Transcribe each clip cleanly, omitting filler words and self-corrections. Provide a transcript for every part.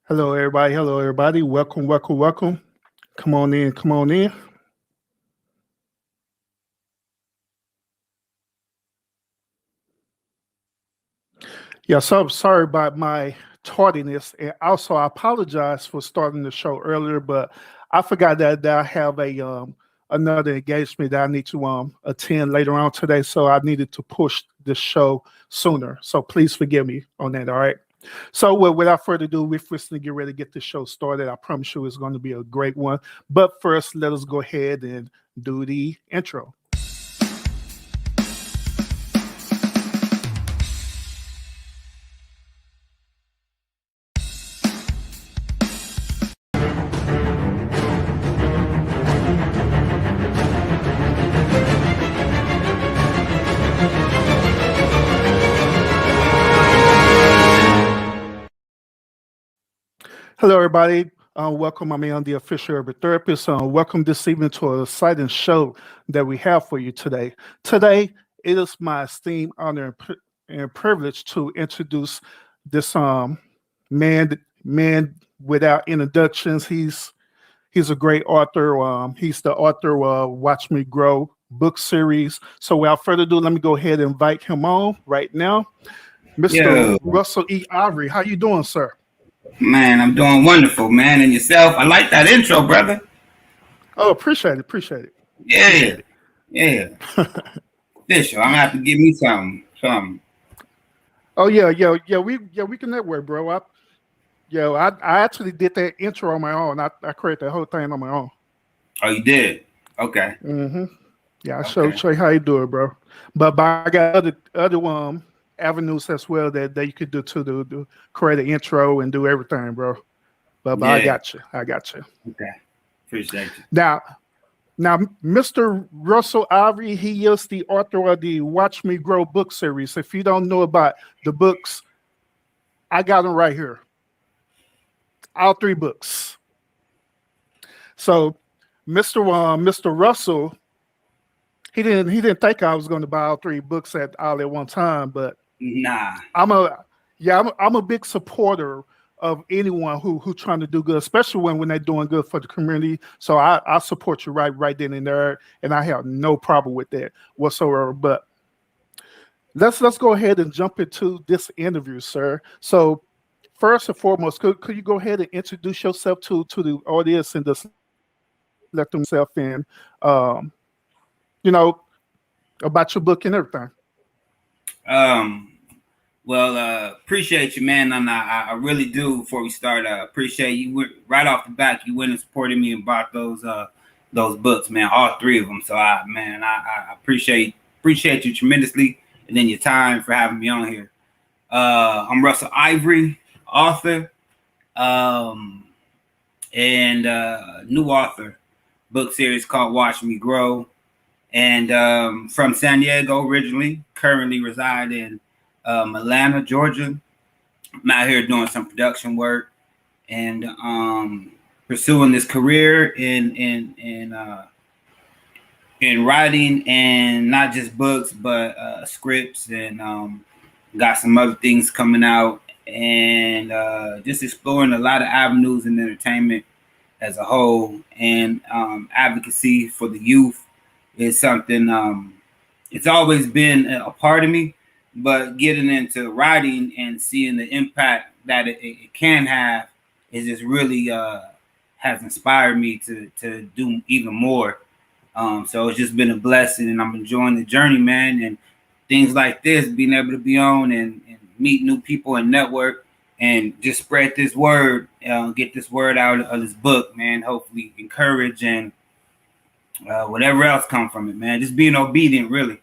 Hello, everybody. Hello, everybody. Welcome, welcome, welcome. Come on in. Come on in. Yeah, so I'm sorry about my tardiness, and also I apologize for starting the show earlier, but I forgot that I have a another engagement that I need to attend later on today, so I needed to push the show sooner. So please forgive me on that. All right. So, well, without further ado, we're first going to get ready to get the show started. I promise you it's going to be a great one. But first, let us go ahead and do the intro. Hello, everybody. Welcome. I'm the official urban therapist. Welcome this evening to an exciting show that we have for you today. Today, it is my esteemed honor and privilege to introduce this man without introductions. He's a great author. He's the author of Watch Me Grow book series. So without further ado, let me go ahead and invite him on right now. Mr. Yo, Russell E. Ivory. How you doing, sir? man, I'm doing wonderful, man. And yourself? I like that intro, brother. Oh, appreciate it. Appreciate it. Yeah, Appreciate it. yeah. Official. I'm gonna have to give me something. Something. Oh yeah. We can network, bro. I actually did that intro on my own. I created that whole thing on my own. Oh, you did? Okay. hmm Yeah, I Okay. show you how you do it, bro. But I got other avenues as well that you could do to create an intro and do everything, bro. But I Yeah. got you. I got you. Okay. Appreciate you. Now now Mr. Russell Ivory, he is the author of the Watch Me Grow book series. If you don't know about the books, I got them right here. All three books. So Mr. Russell, he didn't think I was going to buy all three books all at one time, but Nah. I'm a I'm a big supporter of anyone who trying to do good, especially when they're doing good for the community. So I support you right then and there, and I have no problem with that whatsoever. But let's go ahead and jump into this interview, sir. So first and foremost, could you go ahead and introduce yourself to the audience and just let them self in, um, you know, about your book and everything. Um. Well, appreciate you, man, and I really do. Before we start, appreciate you. Right off the bat, you went and supported me and bought those books, man. All three of them. So, I appreciate you tremendously, and then your time for having me on here. I'm Russell Ivory, author, um, and new author, book series called Watch Me Grow, and from San Diego originally, currently reside in Atlanta, Georgia. I'm out here doing some production work and pursuing this career in writing, and not just books but scripts, and got some other things coming out, and just exploring a lot of avenues in entertainment as a whole, and advocacy for the youth is something it's always been a part of me, but getting into writing and seeing the impact that it can have is just really has inspired me to do even more. So it's just been a blessing, and I'm enjoying the journey, man. And things like this, being able to be on and meet new people and network and just spread this word, get this word out of this book, man. Hopefully, encourage and whatever else come from it, man. Just being obedient, really.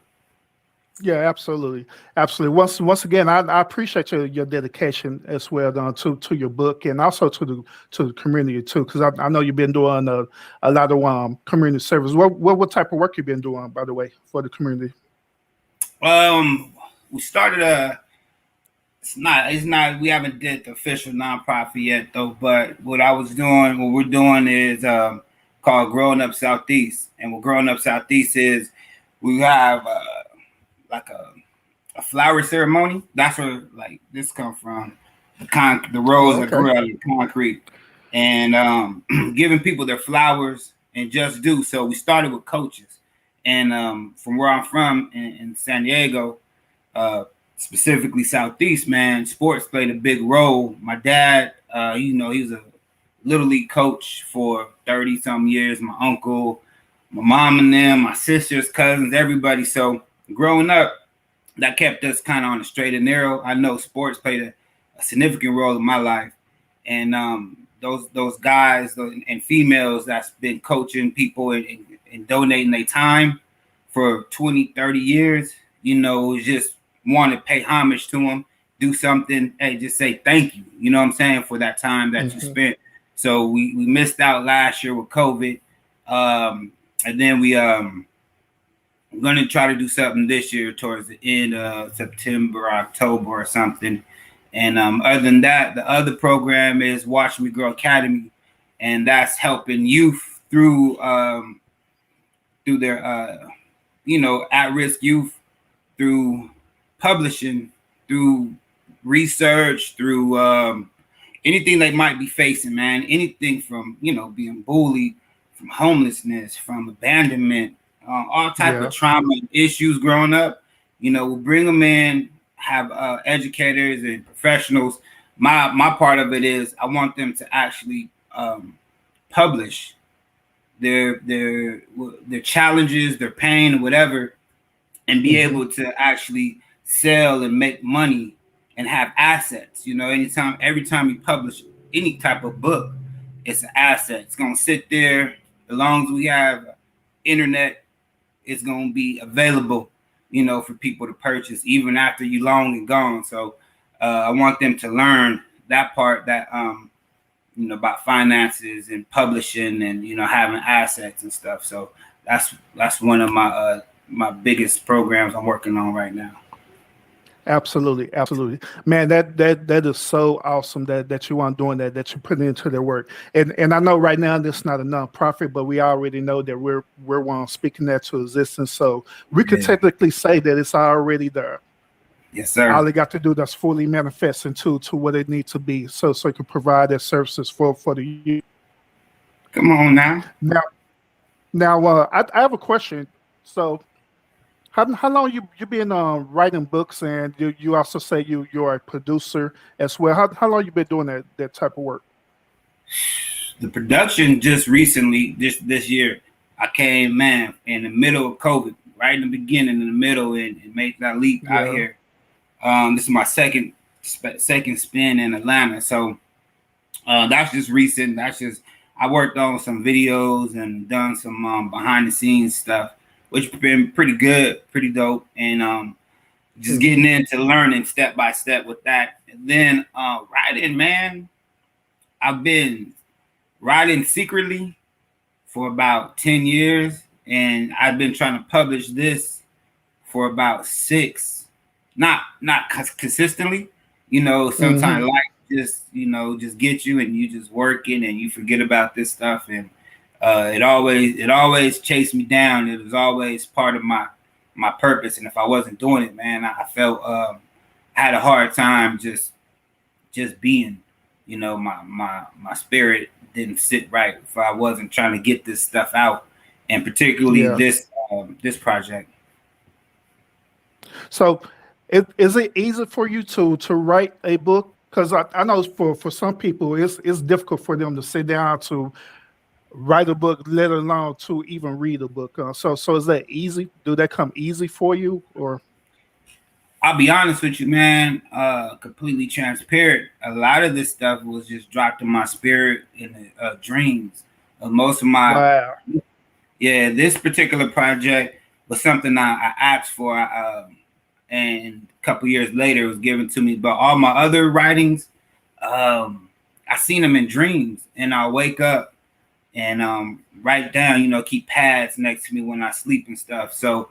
Yeah, absolutely, absolutely. Once again, I appreciate your dedication as well to your book and also to the community too, because I know you've been doing a lot of community service. What type of work you've been doing, by the way, for the community? We started a. It's not. We haven't did the official nonprofit yet, though. But what we're doing is called Growing Up Southeast, and what Growing Up Southeast is, we have like a flower ceremony. That's where like this come from. the roads Oh, that okay. grew out of the concrete, and giving people their flowers and just do. So we started with coaches, and from where I'm from in San Diego, uh, specifically Southeast, man, sports played a big role. My dad, he was a little league coach for 30 some years. My uncle, my mom and them, my sisters, cousins, everybody. So growing up, that kept us kind of on the straight and narrow. I know sports played a significant role in my life, and those guys and females that's been coaching people and donating their time for 20, 30 years, just want to pay homage to them, do something, hey, just say thank you, you know what I'm saying, for that time that you spent. So we missed out last year with COVID, and then we're going to try to do something this year towards the end of September, October or something. And other than that, the other program is Watch Me Grow Academy, and that's helping youth through their at-risk youth, through publishing, through research, through anything they might be facing, man. Anything from being bullied, from homelessness, from abandonment, all type of trauma issues growing up. We'll bring them in, have educators and professionals. My part of it is I want them to actually publish their challenges, their pain, or whatever, and be able to actually sell and make money and have assets. Every time you publish any type of book, it's an asset. It's gonna sit there as long as we have internet. It's gonna be available, for people to purchase even after you long and gone. So I want them to learn that part, that about finances and publishing and having assets and stuff. So that's one of my biggest programs I'm working on right now. Absolutely, absolutely, man. That is so awesome that you are doing that you're putting into their work. And I know right now this is not a nonprofit, but we already know that we're one speaking that to existence. So we could technically say that it's already there. Yes, sir. All they got to do that's fully manifest into what it needs to be, so it can provide their services for the youth. Come on now. Now, I have a question. So how long you been writing books, and you also say you're a producer as well. How long you been doing that type of work? The production just recently, this year, I came, man, in the middle of COVID, right in the beginning, in the middle, and made that leap out here. This is my second spin in Atlanta, so that's just recent. I worked on some videos and done some behind the scenes stuff, which been pretty good, pretty dope, and just getting into learning step by step with that. And then writing, man, I've been writing secretly for about 10 years, and I've been trying to publish this for about 6. Not consistently, sometimes life just get you, and you just working and you forget about this stuff, and it always chased me down. It was always part of my purpose, and if I wasn't doing it, man, I felt I had a hard time just being. My spirit didn't sit right if I wasn't trying to get this stuff out, and particularly this project. So, is it easy for you to write a book? Because I know for some people it's difficult for them to sit down to write a book, let alone to even read a book. So is that easy? Do that come easy for you, or? I'll be honest with you, man. Completely transparent. A lot of this stuff was just dropped in my spirit in dreams. Most of my this particular project was something I asked for, and a couple years later it was given to me. But all my other writings, I seen them in dreams, and I'll wake up and write down. Keep pads next to me when I sleep and stuff. So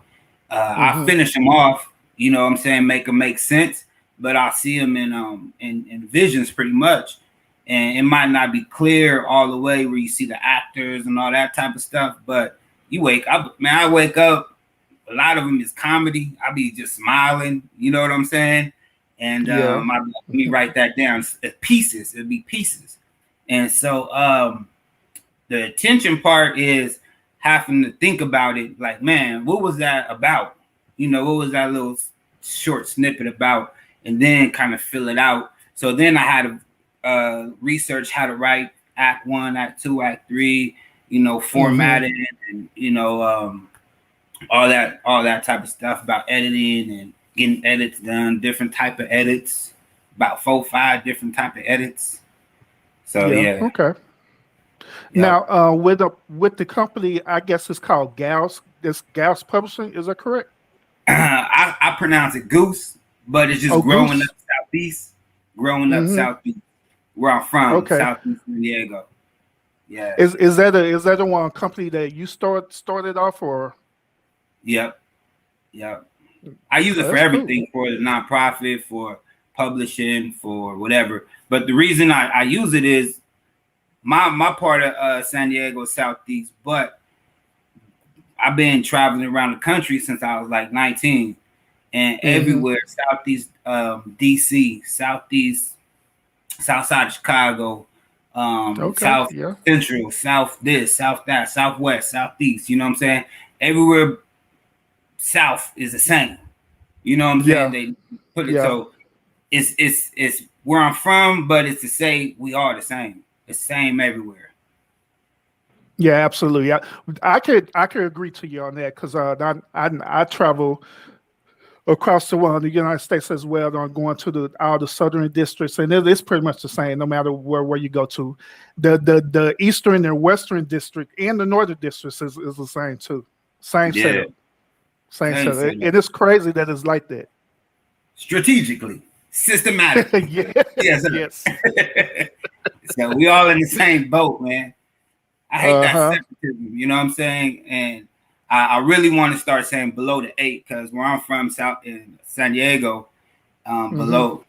I finish them off. What I'm saying, make them make sense, but I'll see them in visions pretty much. And it might not be clear all the way where you see the actors and all that type of stuff, but you wake up, man, I wake up, a lot of them is comedy. I be just smiling, you know what I'm saying? And Yeah. let me write that down. It's pieces. It'd be pieces. And so the attention part is having to think about it. Like, man, what was that about? What was that little short snippet about? And then kind of fill it out. So then I had to research how to write Act 1, Act 2, Act 3. Formatting and all that type of stuff about editing and getting edits done, different type of edits, about 4-5 different type of edits. So yeah. Okay. Yep. Now, with the company, I guess it's called Gauss. This Gauss Publishing, is that correct? I pronounce it Goose, but it's just growing Goose. up southeast. Growing up southeast, where I'm from, Okay. Southeast San Diego. Yeah. Is that a one company that you started off, or? Yep. I use it for That's everything, cool. for the nonprofit, for publishing, for whatever. But the reason I use it is my part of San Diego Southeast, but I've been traveling around the country since I was like 19, and everywhere, Southeast DC, Southeast, South side of Chicago, South Central, South this, South that, Southwest, Southeast. You know what I'm saying? Everywhere South is the same. You know what I'm saying? They put it so it's where I'm from, but it's to say we are the same. It's the same everywhere. Yeah, absolutely. I could agree to you on that, because I travel across the United States as well. I'm going to all the southern districts, and it's pretty much the same no matter where you go to. The eastern and western district and the northern districts is the same too. Same setup. Same setup. And it's crazy that it's like that. Strategically, systematically. Yes. So we all in the same boat, man. I hate that separatism, you know what I'm saying? And I really want to start saying below the 8, because where I'm from, South in San Diego, below,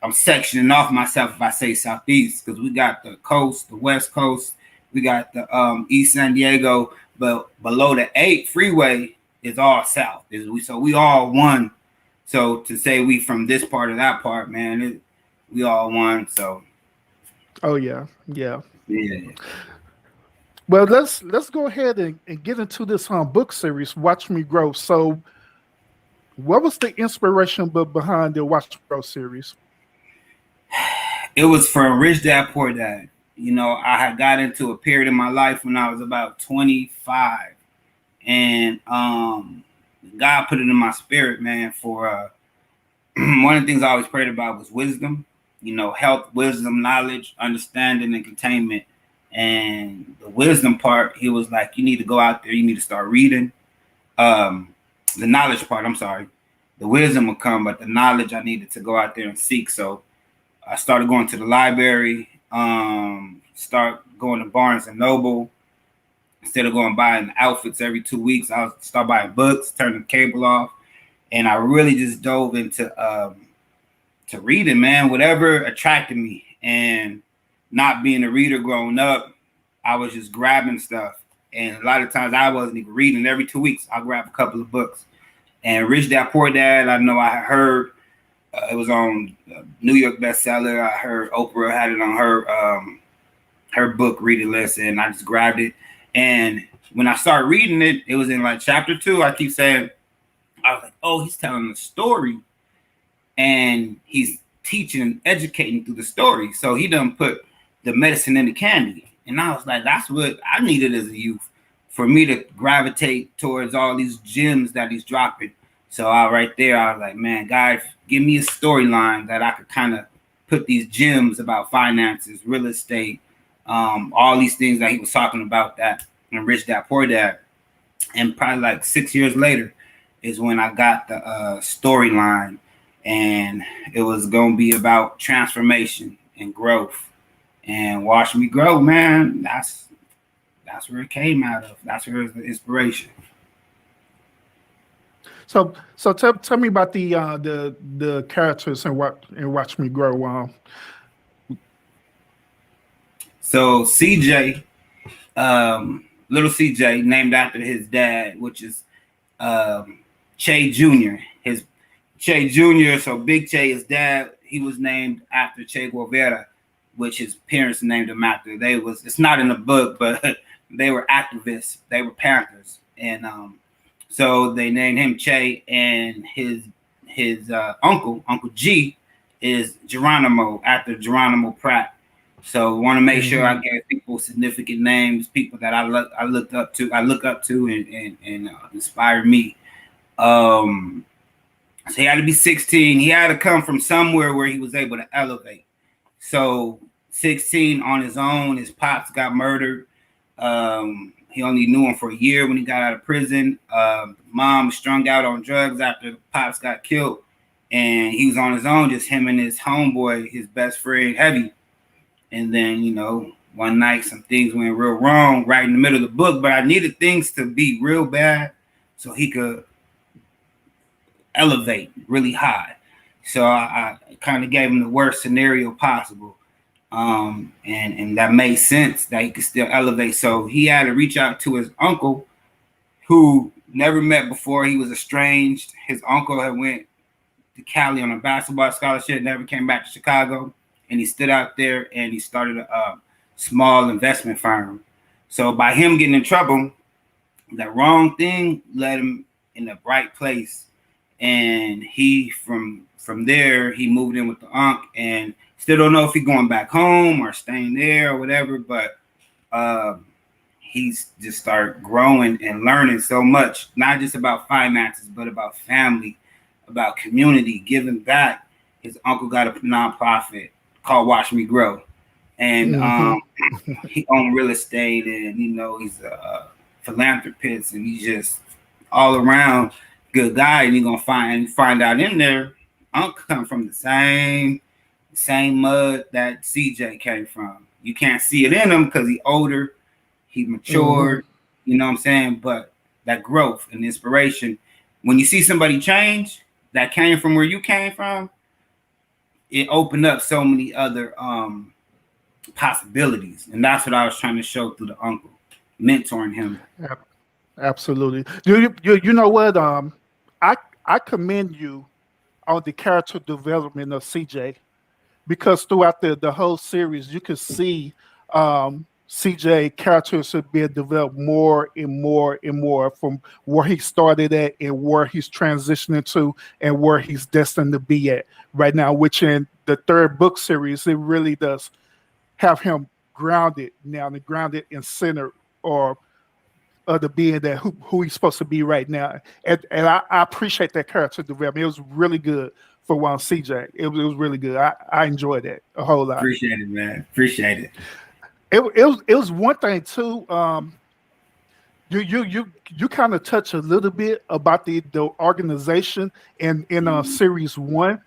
I'm sectioning off myself if I say Southeast, because we got the coast, the West Coast, we got the East San Diego, but below the 8 freeway is all South. So we all one. So to say we from this part or that part, man, we all one. So. Oh yeah. Well, let's go ahead and get into this book series, Watch Me Grow. So, what was the inspiration behind the Watch Me Grow series? It was from Rich Dad Poor Dad. I had got into a period in my life when I was about 25, and God put it in my spirit, man. For one of the things I always prayed about was wisdom. Health, wisdom, knowledge, understanding, and containment. And the wisdom part, he was like, you need to go out there, you need to start reading. The knowledge part, I'm sorry. The wisdom would come, but the knowledge I needed to go out there and seek. So I started going to the library, start going to Barnes and Noble. Instead of going buying outfits every 2 weeks, I'll start buying books, turn the cable off. And I really just dove into to reading, man, whatever attracted me. And not being a reader growing up, I was just grabbing stuff. And a lot of times I wasn't even reading. Every 2 weeks, I'll grab a couple of books. And Rich Dad Poor Dad, I know I heard it was on New York bestseller. I heard Oprah had it on her book reading list, and I just grabbed it. And when I started reading it, it was in like chapter 2. I keep saying, I was like, oh, he's telling a story, and he's teaching and educating through the story. So he done put the medicine in the candy. And I was like, that's what I needed as a youth, for me to gravitate towards all these gems that he's dropping. So right there, I was like, man, God, give me a storyline that I could kind of put these gems about finances, real estate, all these things that he was talking about that in Rich Dad Poor Dad. And probably like 6 years later is when I got the storyline, and it was going to be about transformation and growth. And Watch Me Grow, man, that's where it came out of. That's where it was the inspiration. So tell me about the characters in Watch Me Grow. So CJ, little CJ, named after his dad, which is Che Jr. Che Jr. So Big Che, his dad, he was named after Che Guevara, which his parents named him after. It's not in the book, but they were activists. They were Panthers, and so they named him Che, and his Uncle G is Geronimo, after Geronimo Pratt. So want to make sure I gave people significant names, people that I look up to, and inspire me. So he had to be 16. He had to come from somewhere where he was able to elevate. So 16 on his own, his pops got murdered. He only knew him for a year when he got out of prison. Mom was strung out on drugs after the pops got killed. And he was on his own, just him and his homeboy, his best friend, Heavy. And then, one night some things went real wrong right in the middle of the book, but I needed things to be real bad so he could elevate really high. So I kind of gave him the worst scenario possible. And that made sense that he could still elevate. So he had to reach out to his uncle, who never met before. He was estranged. His uncle had went to Cali on a basketball scholarship, never came back to Chicago. And he stood out there and he started a small investment firm. So by him getting in trouble, that wrong thing led him in the right place. And he, from there, he moved in with the Unc, and still don't know if he's going back home or staying there or whatever, but he's just started growing and learning so much, not just about finances, but about family, about community, giving back. His uncle got a nonprofit called Watch Me Grow. And he owned real estate, and he's a philanthropist, and he's just all around good guy. And you're gonna find out in there, Uncle come from the same mud that CJ came from. You can't see it in him because he's older, he matured, you know what I'm saying? But that growth and inspiration, when you see somebody change that came from where you came from, it opened up so many other possibilities. And that's what I was trying to show through the uncle, mentoring him. Absolutely. You know what? I commend you on the character development of CJ, because throughout the whole series, you can see CJ characters have been developed more and more and more from where he started at and where he's transitioning to and where he's destined to be at right now, which in the third book series, it really does have him grounded now, and grounded and centered, or the being that who he's supposed to be right now. And I appreciate that character development. It was really good for one CJ. It was really good. I enjoyed that a whole lot. Appreciate it, man. Appreciate it. It was one thing too. You kind of touch a little bit about the organization in series one,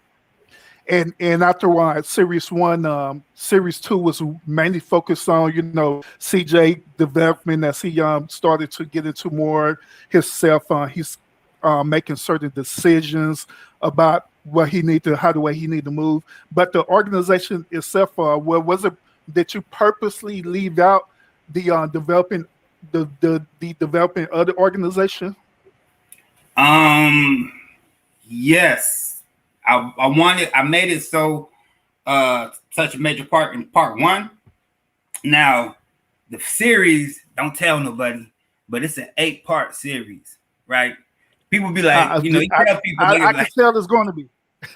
and after series one, series two was mainly focused on CJ development as he started to get into more himself. He's making certain decisions about how the way he need to move. But the organization itself, was it that you purposely leave out the developing the developing other organization? Yes, I made it so such a major part in part one. Now the series, don't tell nobody, but it's an 8-part series, right? People be like, you tell people. I can tell there's going to be.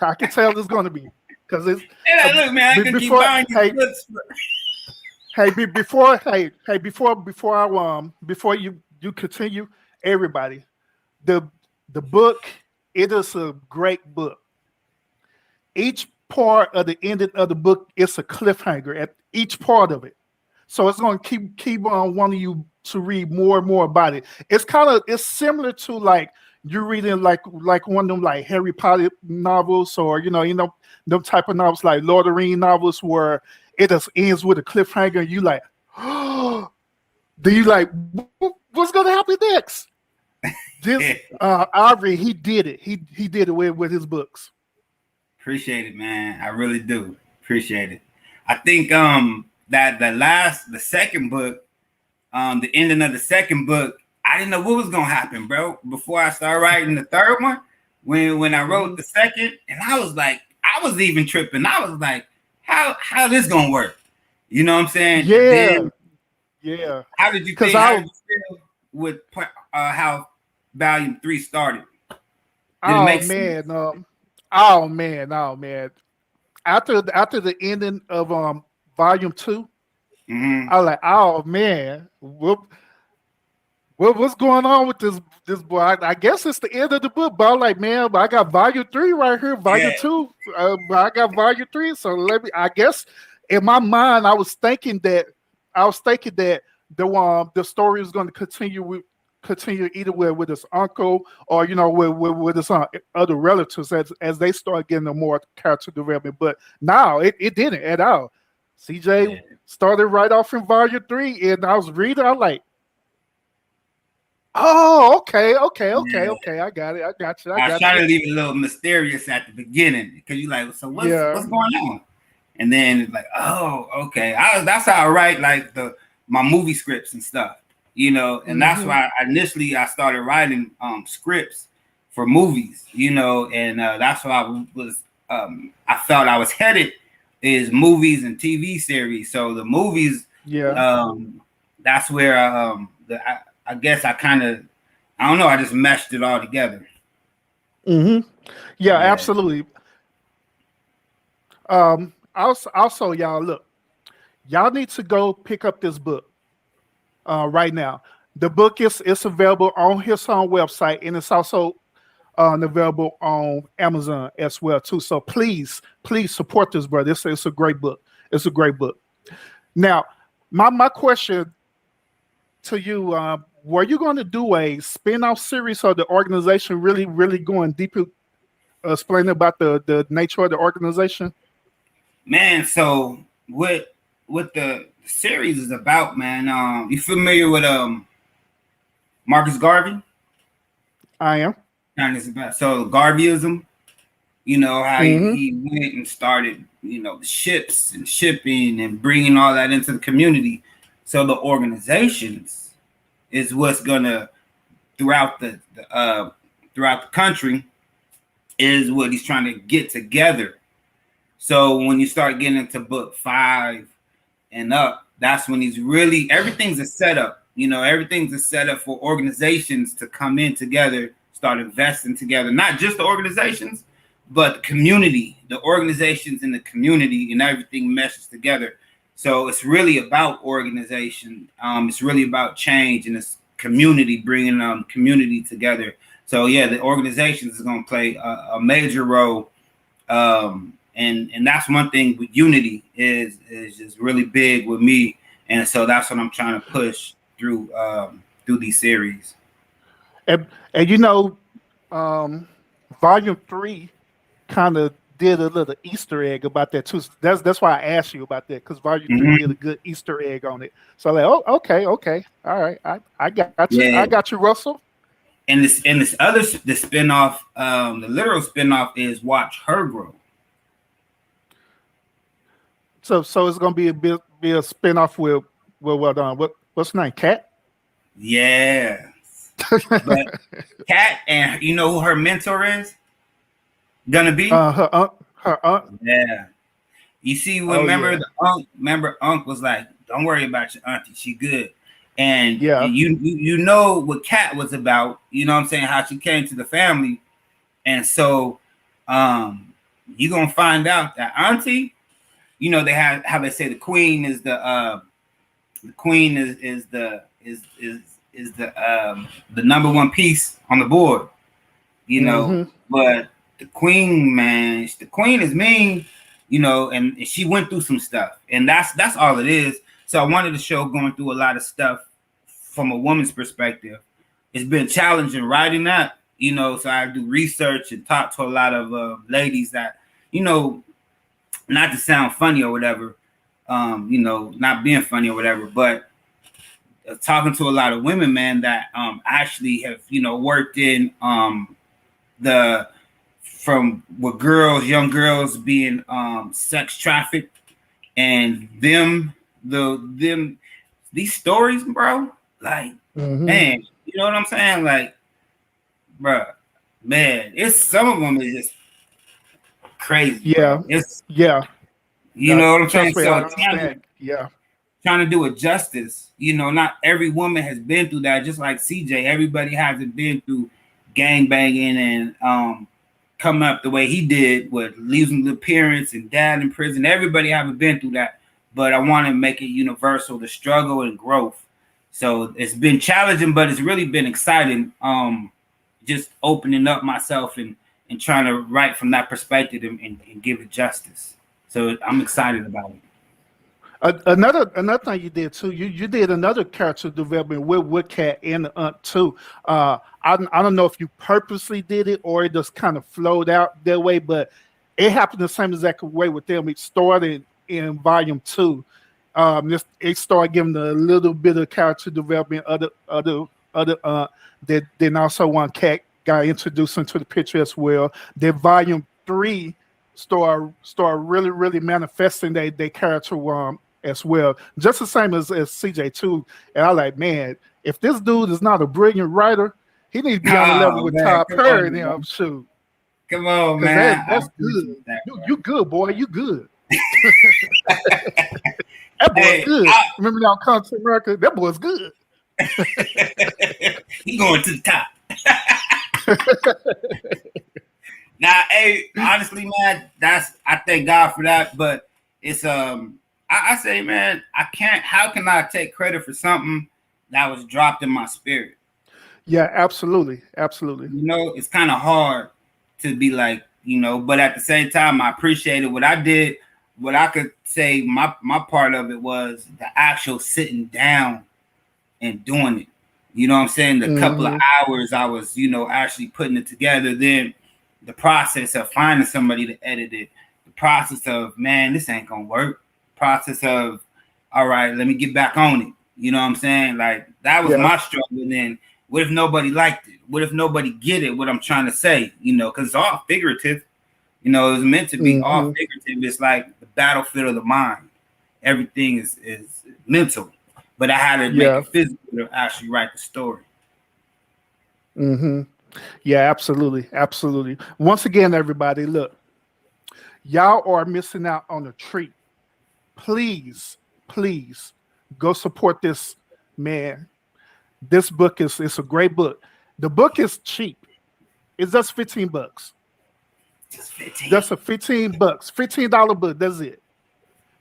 I can tell there's going to be, because it's. Hey, look, man, I can keep buying you books. Before you continue, everybody, the book, it is a great book. Each part of the ending of the book, it's a cliffhanger at each part of it. So it's going to keep on wanting you to read more and more about it. It's similar to like you're reading like one of them like Harry Potter novels, or them type of novels like Lord of the Rings novels where it just ends with a cliffhanger. And you like, oh, do you like what's going to happen next? This Ivory, he did it. He did it with his books. Appreciate it, man. I really do appreciate it. I think that the second book, the ending of the second book, I didn't know what was gonna happen, bro. Before I started writing the third one, when I wrote the second, and I was like, I was even tripping. I was like, how this gonna work? You know what I'm saying? And Yeah, then yeah. how did you Cause think? How I did you feel with how Volume 3 started? Did it oh make sense? man, oh man, oh man. After the ending of volume two, Mm-hmm. I was like, oh man, what's going on with this boy? I guess it's the end of the book, but I'm like, man, but I got volume three right here, Yeah, volume two, but I got volume three. So let me. I guess in my mind, I was thinking that the story was going to continue either with his uncle or with his other relatives as they start getting a more character development. But no, it didn't at all. CJ yeah. started right off in volume three, and I was reading. I was like, oh, Yeah. okay. I got it. I I was got trying you. to leave it a little mysterious at the beginning because you like, so Yeah. what's going on? And then it's like, oh, okay. That's how I write like my movie scripts and stuff, and that's Mm-hmm. why initially I started writing scripts for movies, and that's why I felt I was headed is movies and TV series. So the movies, Yeah. that's where I guess I don't know, I just meshed it all together. Mm-hmm. Yeah, Yeah. absolutely. Also, y'all look, y'all need to go pick up this book right now. The book is available on his own website, and it's also available on Amazon as well too. So please support this, brother. It's a great book. It's a great book. Now, my question to you: were you going to do a spin-off series of the organization? Really going deeper, explaining about the nature of the organization? Man, so what the series is about, man? You familiar with Marcus Garvey? I am. Kind of about so Garveyism. How Mm-hmm. he went and started, ships and shipping and bringing all that into the community. So the organizations is what's gonna throughout throughout the country is what he's trying to get together. So when you start getting into book 5 and up, that's when he's really everything's a setup. Everything's a setup for organizations to come in together, start investing together, not just the organizations, but the community, the organizations in the community, and everything meshes together. So it's really about organization. It's really about change, and it's community, bringing community together. So yeah, the organizations is going to play a major role. And that's one thing with unity is just really big with me, and so that's what I'm trying to push through these series. And um, volume three kind of did a little Easter egg about that too. That's why I asked you about that because volume three did a Mm-hmm. good Easter egg on it. So I'm like, oh, okay, all right, I got you, Yeah, Russell. and this other the spinoff, the literal spinoff is Watch Her Grow. So it's gonna be a spinoff with what's her name, Cat? Yeah, but Kat, and you know who her mentor is gonna be? Her aunt. Yeah. You see, Oh remember yeah, the unc was like, "Don't worry about your auntie, she good." And yeah. you know what Kat was about. You know what I'm saying? How she came to the family, and so um, you gonna find out that auntie. They have how they say the queen is the number one piece on the board. Mm-hmm. But the queen, man, the queen is mean, and she went through some stuff, and that's all it is. So I wanted to show going through a lot of stuff from a woman's perspective. It's been challenging writing that, so I do research and talk to a lot of ladies that, not to sound funny or whatever, not being funny or whatever, but talking to a lot of women, man, that actually have, worked in the from with young girls being sex trafficked, and them these stories, bro. Like, Mm-hmm. man, you know what I'm saying? Like, bro, man, it's some of them is just crazy, Yeah, bro. It's yeah. you know what I'm saying. Trust me, I So understand. Yeah. trying to do it justice. You know, not every woman has been through that. Just like CJ, everybody hasn't been through gang banging and coming up the way he did with losing the parents and dad in prison. Everybody haven't been through that, but I want to make it universal, the struggle and growth. So it's been challenging, but it's really been exciting. Just opening up myself and trying to write from that perspective and give it justice. So I'm excited about it. Another thing you did too, you did another character development with Cat and the Aunt too. I don't know if you purposely did it or it just kind of flowed out that way, but it happened the same exact way with them. It started in volume two. It started giving a little bit of character development. Other that then also one Cat got introduced into the picture as well. Then volume three start really manifesting their character as well. Just the same as CJ too. And I like, man, if this dude is not a brilliant writer, he needs to be on the level Oh with man, Todd come Perry on, now. man. Shoot. Come on, Because man. I that's appreciate good. that, You good, boy. You good. That boy's Hey, good. Remember now, Come to America? That boy's good. he going to the top. Now, hey, honestly, man, I thank God for that. But it's I say, man, I can't. How can I take credit for something that was dropped in my spirit? Yeah, absolutely. Absolutely. You know, it's kind of hard to be like, you know, but at the same time, I appreciated what I did. What I could say, my part of it was the actual sitting down and doing it. You know what I'm saying? The couple of Mm-hmm. hours I was, you know, actually putting it together. Then the process of finding somebody to edit it. The process of, man, this ain't gonna work. Process of, all right, let me get back on it. You know what I'm saying? Like that was Yeah. my struggle. And then what if nobody liked it? What if nobody get it? What I'm trying to say? You know, because it's all figurative. You know, it was meant to be all Mm-hmm. figurative. It's like the battlefield of the mind. Everything is mental, but I had to make Yeah. it physical to actually write the story. Mm-hmm. Yeah, absolutely. Absolutely. Once again, everybody, look, y'all are missing out on a treat. Please go support this man. This book is it's a great book. The book is cheap. It's just $15. Just 15. That's a $15. $15 book. That's it.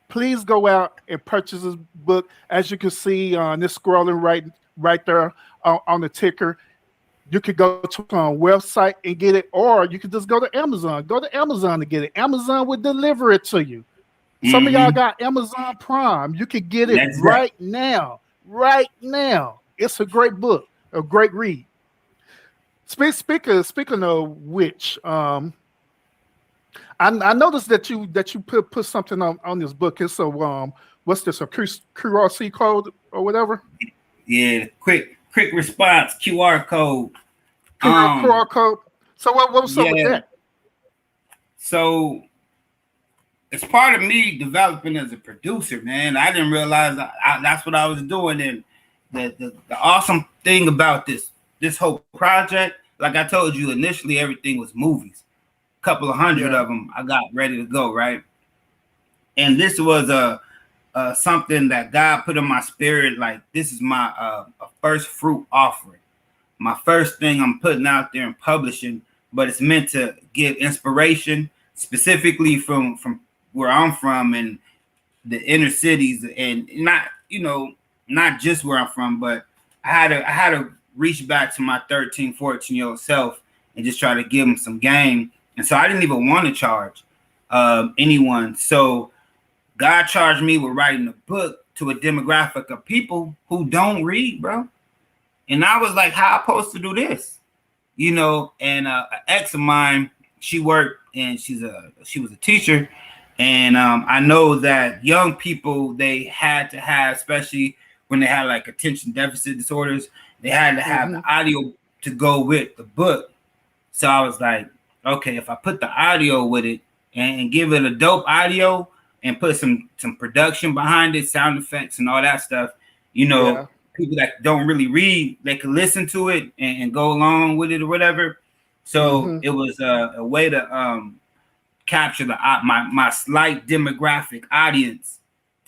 Please go out and purchase this book. As you can see on this scrolling right there on the ticker. You could go to a website and get it, or you could just go to Amazon. Go to Amazon to get it. Amazon will deliver it to you. Some of y'all Mm-hmm. got Amazon Prime. You could get it That's right. right now. Right now. It's a great book, a great read. Speaking of which, I noticed that you put something on this book. It's a what's this, a QRC code or whatever? Yeah, quick response QR code. QR code. So what was up with Yeah. that? So it's part of me developing as a producer, man. I didn't realize that's what I was doing. And the awesome thing about this whole project, like I told you initially, everything was movies. A couple of hundred Yeah. of them, I got ready to go, right? And this was something that God put in my spirit. Like this is my a first fruit offering, my first thing I'm putting out there and publishing. But it's meant to give inspiration, specifically from where I'm from and the inner cities, and not not just where I'm from, but I had to reach back to my 13, 14-year-old self and just try to give them some game. And so I didn't even want to charge anyone. So God charged me with writing a book to a demographic of people who don't read, bro. And I was like, how am I supposed to do this? You know, and an ex of mine, she worked and she was a teacher. And I know that young people, they had to have, especially when they had like attention deficit disorders, they had to have Mm-hmm. the audio to go with the book. So I was like, okay, if I put the audio with it and give it a dope audio and put some production behind it, sound effects and all that stuff, you know, Yeah. people that don't really read, they can listen to it and go along with it or whatever. So it was a way to capture my slight demographic audience,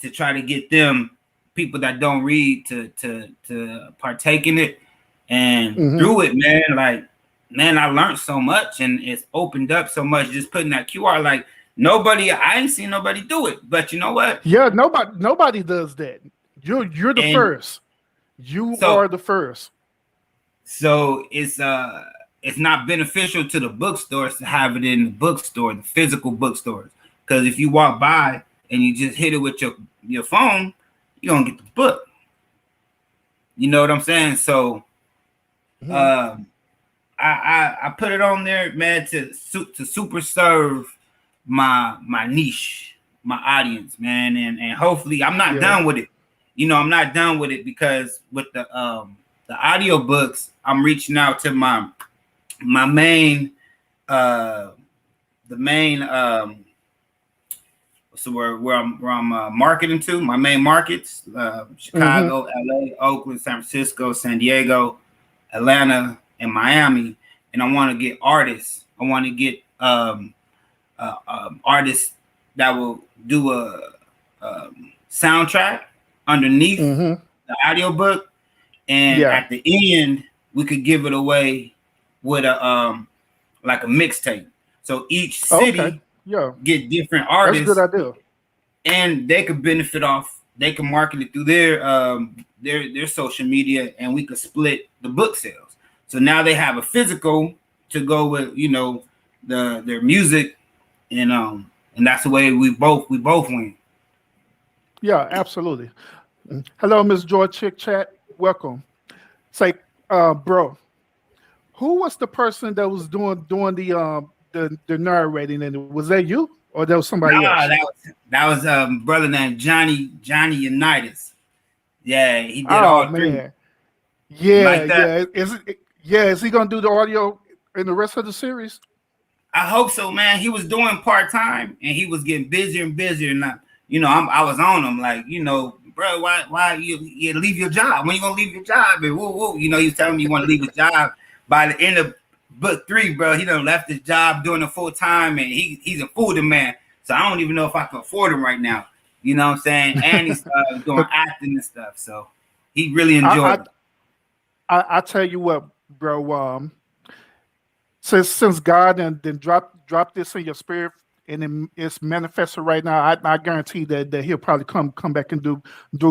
to try to get them, people that don't read, to partake in it. And through it, man, I learned so much, and it's opened up so much just putting that QR. Like, I ain't seen nobody do it, but you know what? Yeah, nobody does that. You're the first. You are the first. So it's not beneficial to the bookstores to have it in the bookstore, the physical bookstores. Because if you walk by and you just hit it with your phone, you're gonna get the book. You know what I'm saying? So I put it on there, man, to super serve my niche, my audience, man, and hopefully I'm not done with it. You know, I'm not done with it, because with the audio books, I'm reaching out to my main so where I'm marketing to, my main markets, Chicago, LA, Oakland, San Francisco, San Diego, Atlanta, and Miami. And I want to get artists. I want to get artists that will do a soundtrack underneath the audiobook, and at the end we could give it away with a like a mixtape. So each city get different artists. That's a good idea. And they could benefit off. They can market it through their social media, and we could split the book sales. So now they have a physical to go with, you know, their music, and that's the way we both win. Yeah, absolutely. Hello, Miss George Chick Chat. Welcome. Say, bro, who was the person that was doing the narrating, and was that you or that was somebody else? That was brother named Johnny Unitas. Yeah, he did all three. Yeah, is he gonna do the audio in the rest of the series? I hope so, man. He was doing part-time, and he was getting busier and busier, and I was on him, like, bro, why you leave your job? When you gonna leave your job? And woo, he was telling me you want to leave his job. By the end of book 3, bro, he done left his job doing it full time, and he's a food man. So I don't even know if I can afford him right now. You know what I'm saying? And he's doing acting and stuff. So he really enjoyed it. I tell you what, bro. Since God then dropped this in your spirit, and it's manifested right now, I guarantee that he'll probably come back and do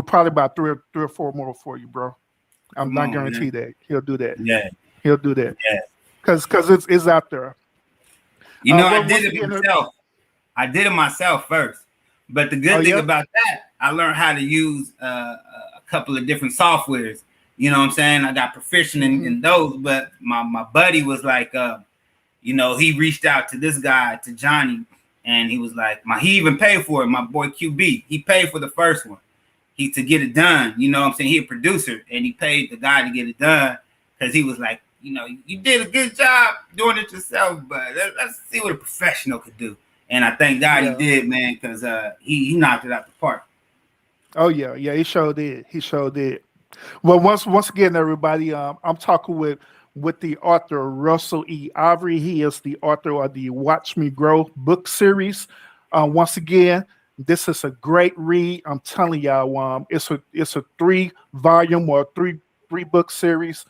probably about three or four more for you, bro. I'm not guarantee that he'll do that. Yeah, he'll do that. Yeah, because it's out there. I did it myself. I did it myself first, but the good thing about that, I learned how to use a couple of different softwares. You know what I'm saying? I got proficient in those, but my buddy was like, he reached out to this guy, to Johnny, and he was like, he even paid for it. My boy QB, he paid for the first one, to get it done. You know what I'm saying? He a producer, and he paid the guy to get it done, because he was like, you did a good job doing it yourself, but let's see what a professional could do. And I thank God he did, man, because he knocked it out the park. Oh yeah, he sure did. He sure did. Well, once again, everybody, I'm talking with the author Russell E. Ivory. He is the author of the Watch Me Grow book series. Once again, this is a great read. I'm telling y'all, it's a 3-volume or three book series.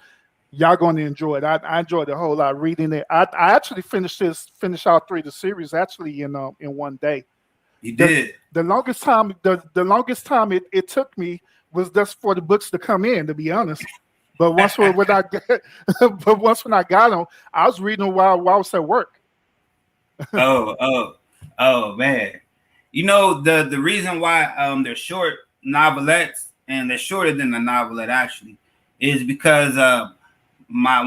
Y'all going to enjoy it. I enjoyed a whole lot reading it. I actually finished all 3 of the series actually in one day. You did. The longest time it took me was just for the books to come in, to be honest. But once when I got them, I was reading while I was at work. Oh man. The reason why they're short novelettes, and they're shorter than the novelette actually, is because my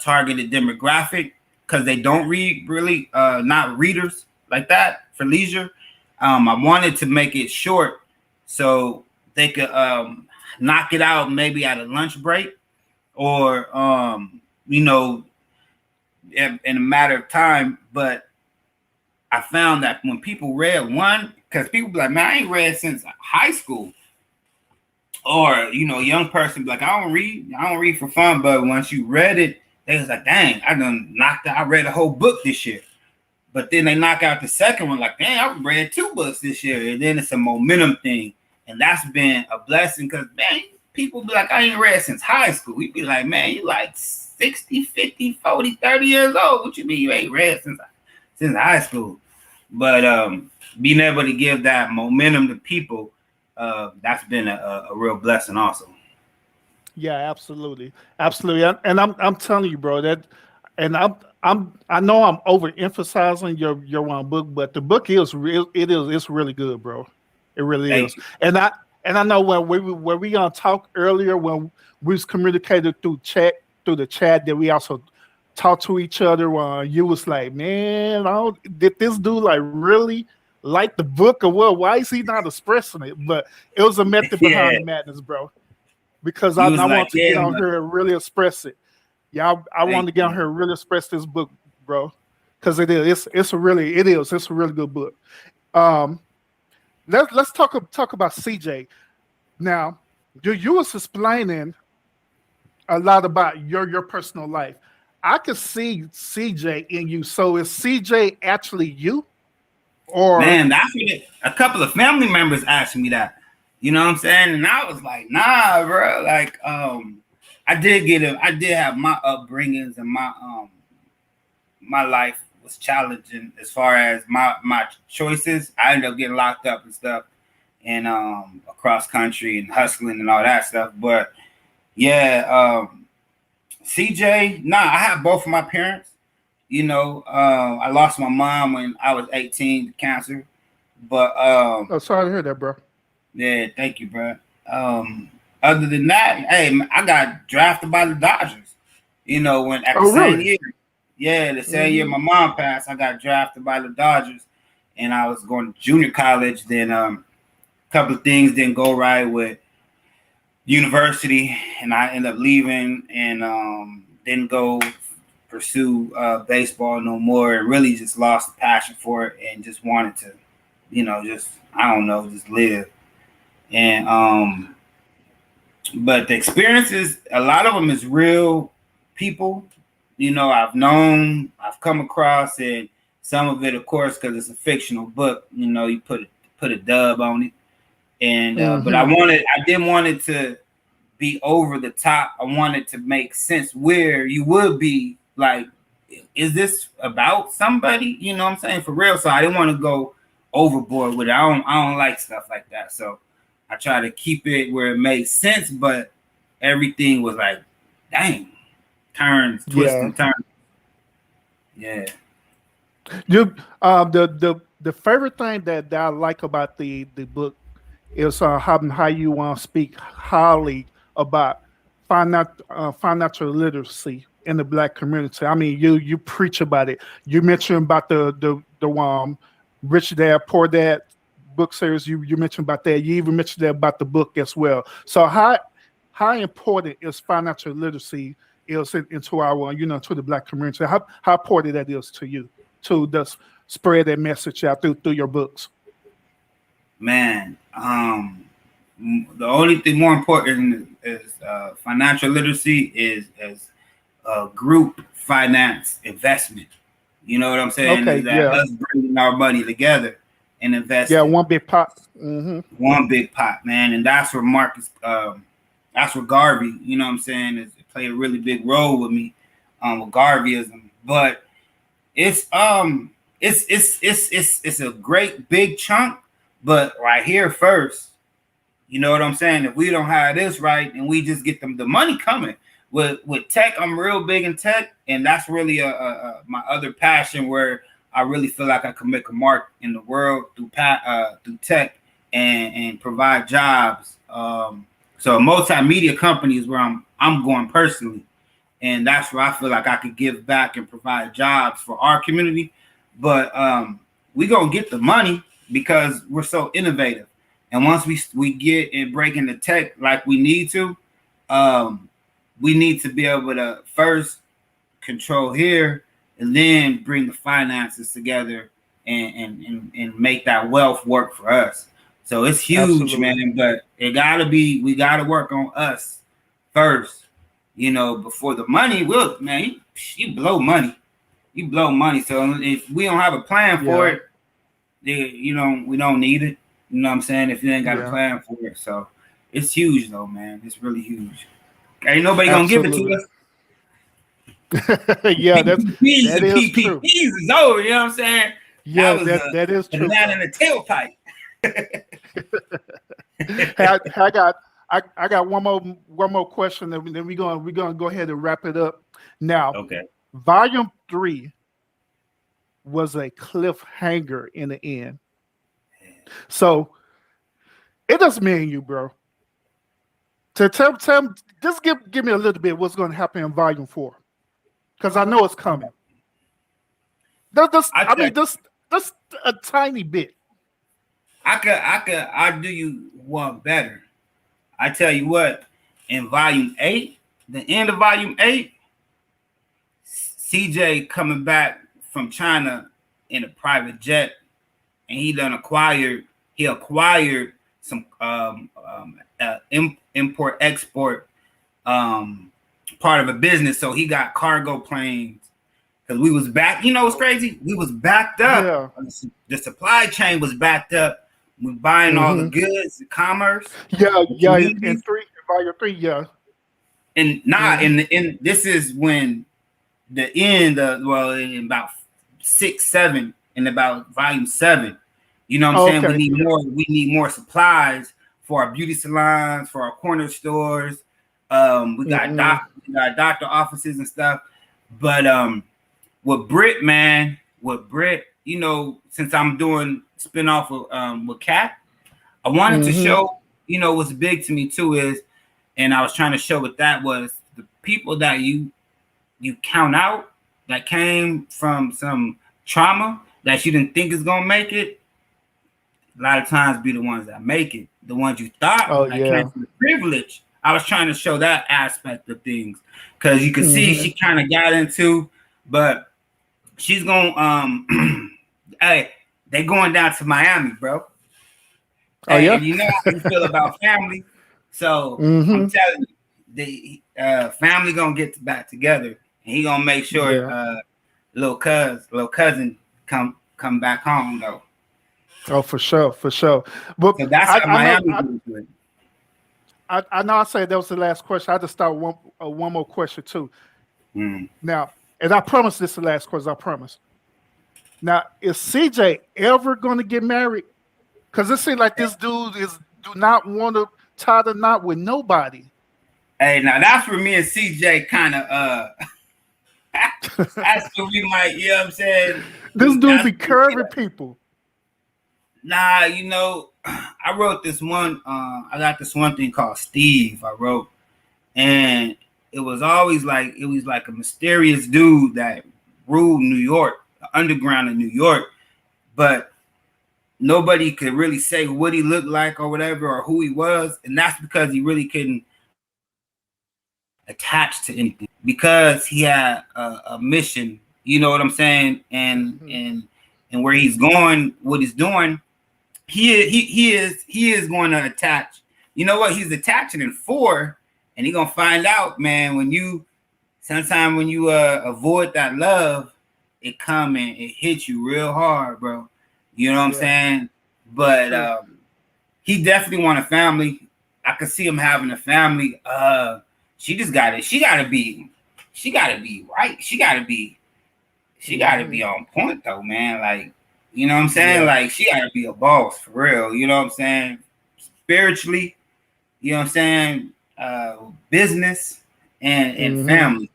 targeted demographic, because they don't read really, not readers like that for leisure. I wanted to make it short so they could knock it out maybe at a lunch break, or in a matter of time. But I found that when people read one, because people be like, man, I ain't read since high school. Or, a young person be like, I don't read for fun. But once you read it, they was like, dang, I done knocked out, I read a whole book this year. But then they knock out the second one, like, dang, I read 2 books this year. And then it's a momentum thing. And that's been a blessing because, man, people be like, I ain't read since high school. We be like, man, you like 60, 50, 40, 30 years old. What you mean you ain't read since high school? But being able to give that momentum to people, that's been a real blessing also. Yeah, absolutely, absolutely. And I'm telling you, bro, that, and I know I'm overemphasizing your one book, but the book is real. It's really good, bro. It really Thank is. you. And I know when we talked earlier when we was communicated through the chat that we also talked to each other. You was like, man, did this dude like really like the book or what? Why is he not expressing it? But it was a method behind Yeah. the madness, bro. Because You was I like, want to get yeah, on here and really express it. Yeah, I want thank to get on you. here and really express this book, bro. Because it's a really good book. Um, let's talk about CJ now. You was explaining a lot about your personal life. I could see CJ in you. So is CJ actually you, or Man, that's what a couple of family members asked me that. You know what I'm saying? And I was like, nah, bro. Like, I did have my upbringings and my life was challenging as far as my choices. I ended up getting locked up and stuff and across country and hustling and all that stuff. But yeah, CJ, nah, I have both of my parents. You know, I lost my mom when I was 18 to cancer. But oh, sorry to hear that, bro. yeah, thank you, bro. Other than that, hey, I got drafted by the Dodgers. You know, when at the Oh, same really? year, yeah, the same year Hmm. my mom passed, I got drafted by the Dodgers, and I was going to junior college. Then a couple of things didn't go right with university, and I ended up leaving and didn't go pursue baseball no more. And really just lost the passion for it, and just wanted to, just I don't know, just live. And but the experiences, a lot of them is real people. I've come across, and some of it, of course, because it's a fictional book. You put a dub on it, and but Hmm. I didn't want it to be over the top. I wanted to make sense where you would be like, is this about somebody? You know what I'm saying? For real. So I didn't want to go overboard with it. I don't like stuff like that. So I try to keep it where it makes sense, but everything was like, dang, turns, twists Yeah. and turns. Yeah. You the favorite thing that I like about the book is how you want to speak highly about financial literacy in the Black community. I mean, you preach about it. You mentioned about the Rich Dad Poor Dad book series. You mentioned about that. You even mentioned that about the book as well. So how important is financial literacy is into our to the Black community? How important that is to you to just spread that message out through your books? Man, the only thing more important is financial literacy is group finance investment. You know what I'm saying? Okay, Is that yeah, us bringing our money together and yeah, investing one big pot. Hmm. one big pot, man. And that's where Marcus, that's where Garvey, you know what I'm saying, is played a really big role with me, with Garveyism. But it's a great big chunk. But right here first, you know what I'm saying? If we don't have this right, and we just get the money coming with tech, I'm real big in tech, and that's really my other passion where I really feel like I can make a mark in the world through tech and provide jobs. So multimedia companies where I'm going personally, and that's where I feel like I could give back and provide jobs for our community. But we gonna get the money because we're so innovative. And once we get and break into tech like um, we need to be able to first control here and then bring the finances together and make that wealth work for us. So it's huge, Absolutely. man. But we gotta work on us first. before the money will, man, you blow money. You blow money. So if we don't have a plan for it, we don't need it. You know what I'm saying? If you ain't got a plan for it. So it's huge though, man. It's really huge. Ain't nobody gonna give it to us. Yeah, that is PPPs true. is over, you know what I'm saying? Yeah, that is true. That in the tailpipe. I got one more question, and then we're gonna go ahead and wrap it up. Now, okay. Volume 3 was a cliffhanger in the end. So it doesn't mean you, bro. To tell just give me a little bit what's going to happen in Volume 4, because I know it's coming. Just a tiny bit. I'll do you one better. I tell you what, in Volume 8, the end of Volume 8, CJ coming back from China in a private jet, and he acquired some import export part of a business. So he got cargo planes, because we was back. You know what's crazy? We was backed up. Yeah. The supply chain was backed up. We're buying all the goods, the commerce. Yeah. In Volume 3, yeah. And in this is when the end of, in about 6, 7, and about Volume 7. You know what I'm saying? We need more supplies for our beauty salons, for our corner stores. We got doctor offices and stuff. But with Brit, since I'm doing spinoff with Kat, I wanted to show, what's big to me too is, and I was trying to show what that was, the people that you count out that came from some trauma that you didn't think is gonna make it. A lot of times be the ones that make it, the ones you thought came from the privilege. I was trying to show that aspect of things, because you can see she kind of got into, but she's gonna hey, they going down to Miami, bro. And you know how you feel about family, so I'm telling you, the family gonna get back together, and he gonna make sure little cousin come back home though. Oh, for sure. But so that's how Miami. I know I said that was the last question. I just start one more question too. Now, and I promise this is the last question. I promise. Now, is CJ ever going to get married? Because it seems like this dude do not want to tie the knot with nobody. Hey, now that's where me and CJ kind of that's where we might, you know what I'm saying? This dude be curving people. Nah, I wrote this one. I got this one thing called Steve. I wrote, and it was always like a mysterious dude that ruled New York, the underground in New York, but nobody could really say what he looked like or whatever, or who he was, and that's because he really couldn't attach to anything, because he had a mission. You know what I'm saying? And where he's going, what he's doing. He is going to attach. You know what? He's attaching in 4, and he's gonna find out, man. When you avoid that love, it come and it hits you real hard, bro. You know what I'm saying? But he definitely want a family. I could see him having a family. She gotta be right. She gotta be on point though, man. Like, you know what I'm saying? Like, she gotta be a boss for real. You know what I'm saying? Spiritually, you know what I'm saying? Business and family.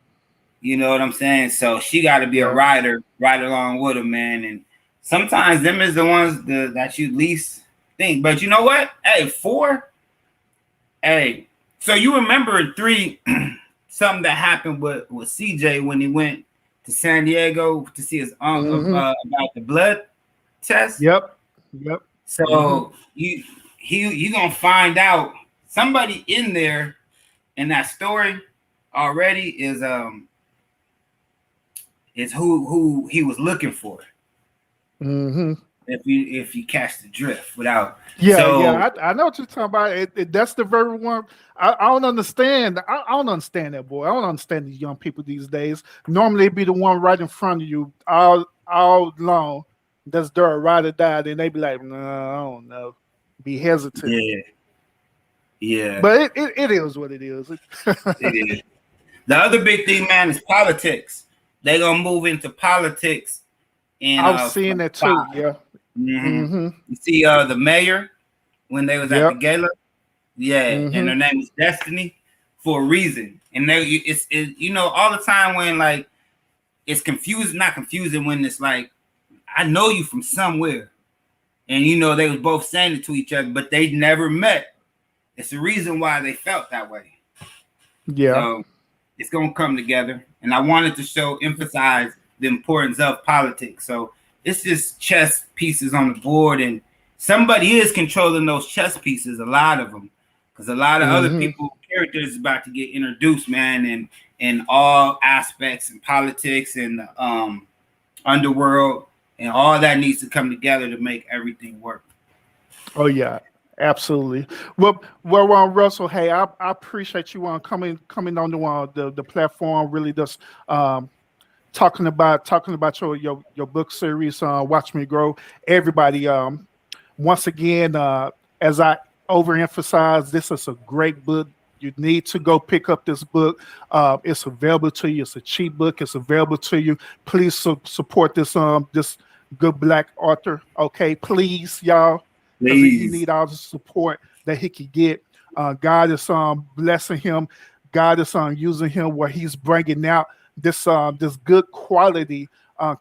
You know what I'm saying? So she gotta be a rider right along with him, man. And sometimes them is the ones that you least think. But you know what? Hey, 4. Hey, so you remember in 3 something that happened with CJ when he went to San Diego to see his uncle about the blood test. Yep. So you gonna find out somebody in there in that story already is who he was looking for. if you catch the drift without. Yeah, So yeah, I know what you're talking about. That's the very one. I don't understand. I don't understand that, boy. I don't understand these young people these days. Normally, it'd be the one right in front of you all long. That's their ride or die. Then they be like, no, I don't know. Be hesitant. yeah, yeah, But it is what it is. it is. The other big thing, man, is politics. They gonna move into politics in I was seeing that too. 25. Yeah. Mm-hmm. Mm-hmm. You see, the mayor when they was at the Yep. gala, yeah, and Mm-hmm. her name is Destiny for a reason. And it's you know all the time when like it's confusing, not confusing when it's like I know you from somewhere, and you know they was both saying it to each other, but they never met. It's the reason why they felt that way. Yeah. So it's gonna come together, and I wanted to emphasize the importance of politics. So it's just chess pieces on the board, and somebody is controlling those chess pieces, a lot of them, because a lot of other Mm-hmm. people characters is about to get introduced, man, and in all aspects in politics and underworld, and all that needs to come together to make everything work. Oh yeah, absolutely. Well, Russell, hey, I appreciate you coming on the platform. Really, just um, talking about your book series, Watch Me Grow. Everybody, once again, as I overemphasize, this is a great book. You need to go pick up this book. It's available to you. It's a cheap book. It's available to you. Please support this good black author. Okay, please, y'all, because he Please, need all the support that he can get. God is blessing him. God is using him where he's bringing out this good quality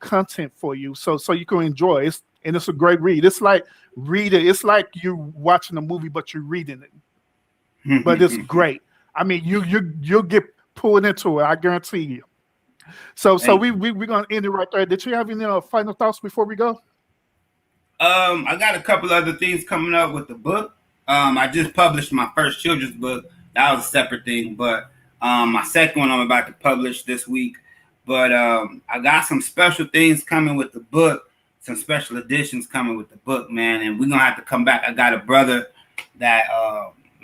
content for you, so you can enjoy it. And it's a great read. It's like reading. It's like you're watching a movie, but you're reading it. But it's great. I mean, you'll get pulled into it. I guarantee you. So thank we you. we're gonna end it right there. Did you have any final thoughts before we go? I got a couple other things coming up with the book. I just published my first children's book. That was a separate thing, but my second one I'm about to publish this week. But I got some special things coming with the book, some special editions coming with the book, man. And we're gonna have to come back. I got a brother that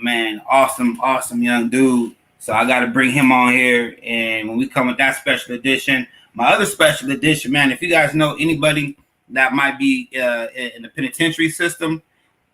man, awesome young dude. So I got to bring him on here. And when we come with that special edition, my other special edition, man, if you guys know anybody that might be in the penitentiary system.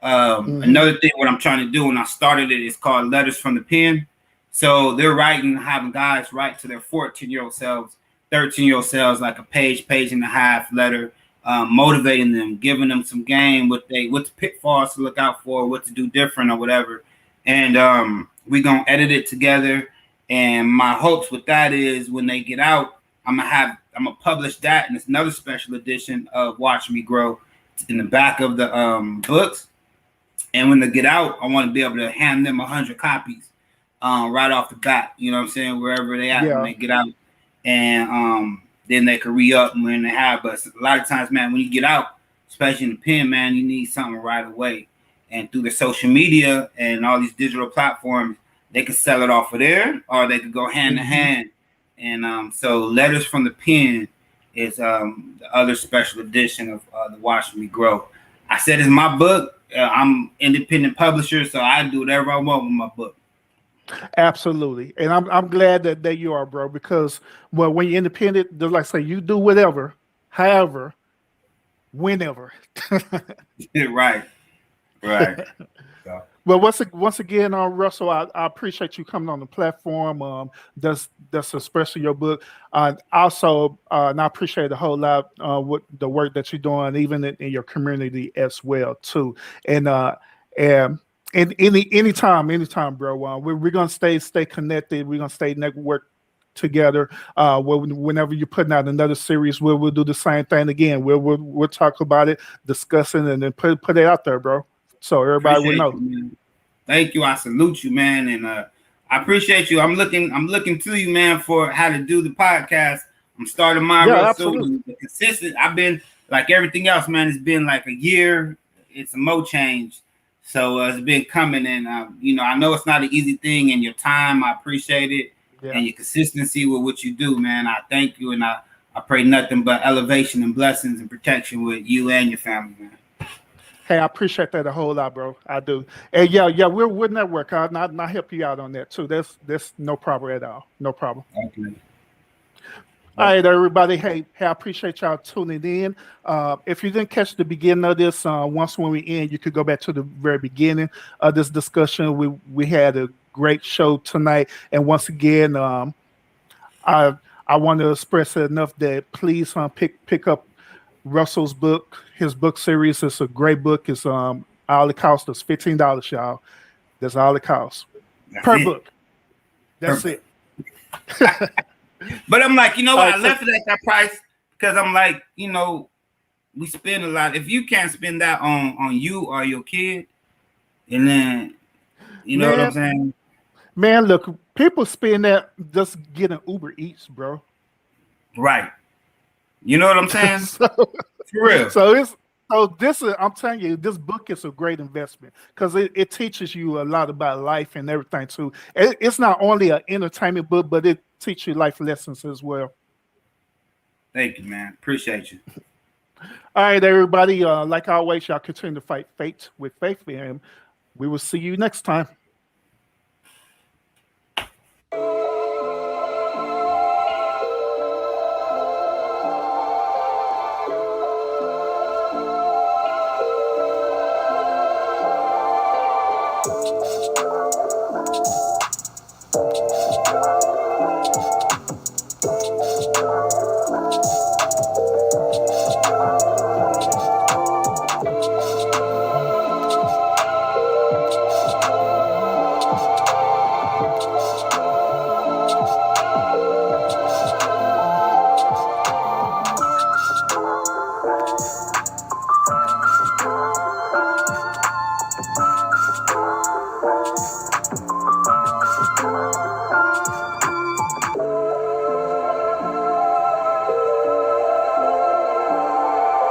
Mm-hmm. Another thing, what I'm trying to do when I started it is called Letters from the Pen. So they're having guys write to their 14-year-old selves, 13-year-old selves, like a page and a half letter, motivating them, giving them some game, what's pitfalls to look out for, what to do different or whatever. And we're gonna edit it together. And my hopes with that is when they get out, I'm gonna publish that, and it's another special edition of Watch Me Grow in the back of the books. And when they get out, I want to be able to hand them 100 copies right off the bat. You know what I'm saying? Wherever they at when Yeah. they get out, and then they can re-up when they have. But a lot of times, man, when you get out, especially in the pen, man, you need something right away. And through the social media and all these digital platforms, they can sell it off of there, or they could go hand to Mm-hmm. hand. And so, Letters from the Pen is the other special edition of the Watch Me Grow. I said it's my book. I'm independent publisher, so I do whatever I want with my book. Absolutely, and I'm glad that you are, bro. Because well, when you're independent, just like I say, you do whatever, however, whenever. Right, right. So, Well, once again, Russell, I appreciate you coming on the platform. That's especially your book. Also, and I appreciate a whole lot with the work that you're doing, even in your community as well too. And and anytime, bro. We're gonna stay connected. We're gonna stay networked together. Whenever you're putting out another series, we'll do the same thing again. We'll talk about it, discussing, and then put it out there, bro. So everybody will appreciate know. you, man. Thank you. I salute you, man, and I appreciate you. I'm looking to you, man, for how to do the podcast. I'm starting mine Yeah, real absolutely. soon. Consistent. I've been like everything else, man. It's been like a year. It's a mo change, so it's been coming, and I know it's not an easy thing. And your time, I appreciate it, Yeah. and your consistency with what you do, man. I thank you, and I I pray nothing but elevation and blessings and protection with you and your family, man. Hey, I appreciate that a whole lot, bro. I do. And yeah, we're network. I'll not help you out on that too. That's no problem at all. No problem. Okay. All right, everybody. Hey, I appreciate y'all tuning in. If you didn't catch the beginning of this, once when we end, you could go back to the very beginning of this discussion. We had a great show tonight, and once again, I I want to express it enough that please pick up Russell's book. His book series is a great book. It's all it costs is $15, y'all. That's all it costs per book. That's it. But I'm like, you know what? Right, I left it at that price because I'm like, you know, we spend a lot. If you can't spend that on you or your kid, and then you know what I'm saying? Man, look, people spend that just getting Uber Eats, bro. Right. You know what I'm saying? So, for real. I'm telling you, this book is a great investment because it teaches you a lot about life and everything too. It's not only an entertainment book, but it teaches you life lessons as well. Thank you, man. Appreciate you. All right, everybody. Like always, y'all continue to fight fate with faith, and we will see you next time.